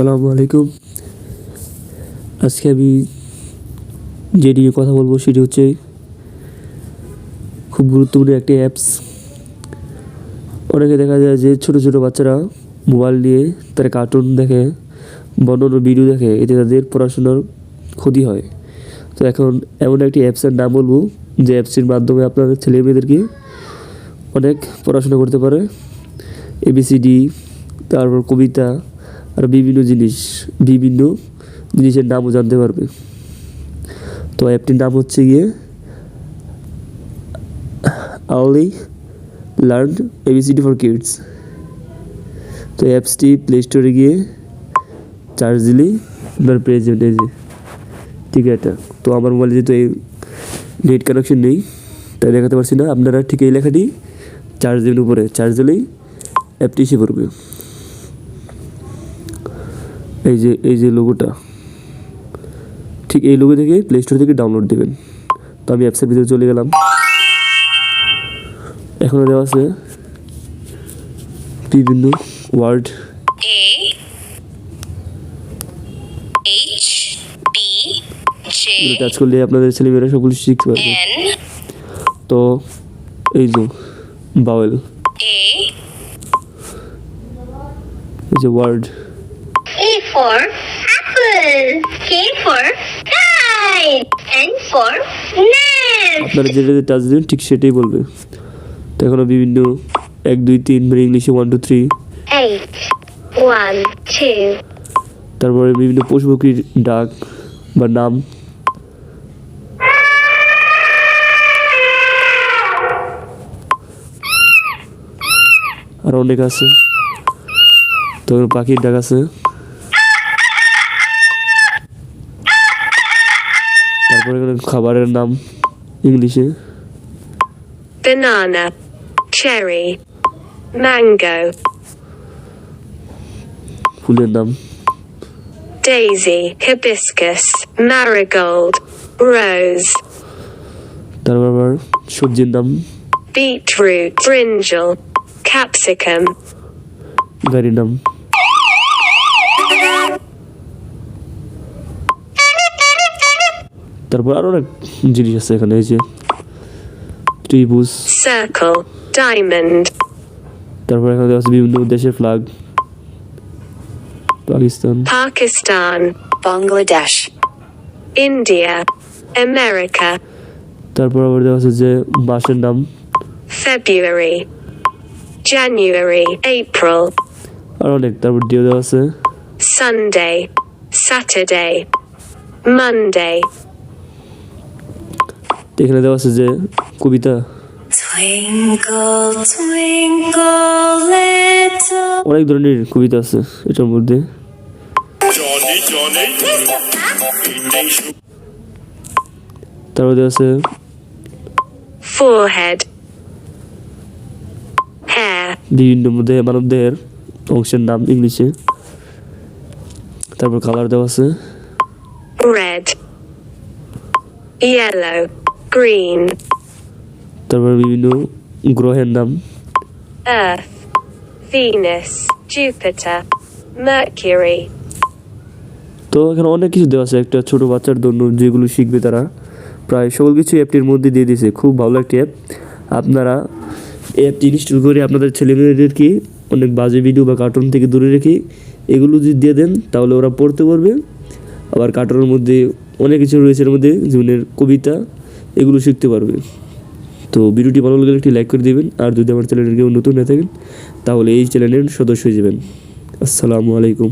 আসসালামু আলাইকুম। আজকে আমি যে নিয়ে কথা বলবো সেটি হচ্ছে খুব গুরুত্বপূর্ণ একটি অ্যাপস। অনেকে দেখা যায় যে ছোট ছোট বাচ্চারা মোবাইল নিয়ে তারা কার্টুন দেখে, বর্ণনা ভিডিও দেখে, এতে তাদের পড়াশোনার ক্ষতি হয়। তো এখন এমন একটি অ্যাপসের নাম বলবো যে অ্যাপসটির মাধ্যমে আপনাদের ছেলেমেয়েদেরকে অনেক পড়াশোনা করতে পারে। ABCD, তারপর কবিতা আর বিভিন্ন জিনিসের নামও জানতে পারবে। তো অ্যাপটির নাম হচ্ছে গিয়ে early learn ABCD for kids. তো অ্যাপসটি প্লে স্টোরে গিয়ে চার্জ দিলেই আপনার প্রেজেন্ট এই যে ঠিক আছে। তো আমার মোবাইলে যেহেতু এই নেট কানেকশন নেই তাই দেখাতে পারছি না, আপনারা ঠিক এই লেখাটি চার্জ দেবেন, উপরে চার্জ দিলেই অ্যাপটি এসে পড়বে। এই যে লোগোটা, ঠিক এই লোগো থেকে প্লে স্টোর থেকে ডাউনলোড দেবেন। তো আমি অ্যাপসের ভিতরে চলে গেলাম। এখানে দেওয়া আছে বিভিন্ন ওয়ার্ড, টাচ করলে আপনাদের ছেলেমেয়েরা সবগুলো শিখতে পারবে। তো এই যে বাওয়েল, এই যে word, A for apple, K for kite, N for nest. আপনারা যেটাতে টাচ দেবেন ঠিক সেটাই বলবে। তো এখনো বিভিন্ন 1 2 3 মানে ইংলিশে 1 2 3, 8, 1, 2. তারপরে বিভিন্ন পশু পাখির ডাক বা নাম, আর অনেক আছে। তো পাখির ডাক আছে, তারপরে এখানে খাবারের নাম ইংলিশে, banana, cherry, mango, ফুলের নাম, daisy, hibiscus, marigold, rose, তারপর আবার সবজির নাম, beetroot, brinjal, capsicum, গাড়ির নাম। তারপর আরো অনেক জিনিস আছে এখানে, এই যে ত্রিভুজ, circle, diamond, তারপর এখানে দেওয়া আছে বিভিন্ন দেশের flag, Pakistan, Pakistan, Bangladesh, India, America, তারপর আবার দেওয়া আছে যে মাসের নাম, February, January, April, আর অনেক। তারপর ডিও দেওয়া আছে, Sunday, Saturday, Monday, এখানে দেওয়া আছে যে কবিতা, twinkle, twinkle, little. অনেক ধরনের কবিতা আছে এটার মধ্যে। তারপর দেওয়া আছে Forehead, hair, বিভিন্ন মধ্যে মানবদেহের অংশের নাম ইংলিশে। তারপর কালার দেওয়া আছে, red, yellow, green, তারপর বিভিন্ন গ্রহের নাম, Earth, Venus, Jupiter, Mercury. তো এখানে অনেক কিছু দেওয়া আছে একটা ছোট বাচ্চার জন্য, যেগুলো শিখবে তারা প্রায় সকল কিছু অ্যাপটির মধ্যে দিয়ে দিয়েছে। খুব ভালো একটি অ্যাপ। আপনারা এই অ্যাপটি ইনস্টল করে আপনাদের ছেলেমেয়েদেরকে অনেক বাজে ভিডিও বা কার্টুন থেকে দূরে রেখে এগুলো যদি দিয়ে দেন তাহলে ওরা পড়তে পারবে। আবার কার্টুনের মধ্যে অনেক কিছু রয়েছে, এর মধ্যে জীবনের কবিতা, এগুলো শিখতে পারবে। তো ভিডিওটি ভালো লাগলে একটি লাইক করে দেবেন, আর যদি আমার চ্যানেলের কেউ নতুন হয়ে থাকেন তাহলে এই চ্যানেলের সদস্য হয়ে যাবেন। আসসালামু আলাইকুম।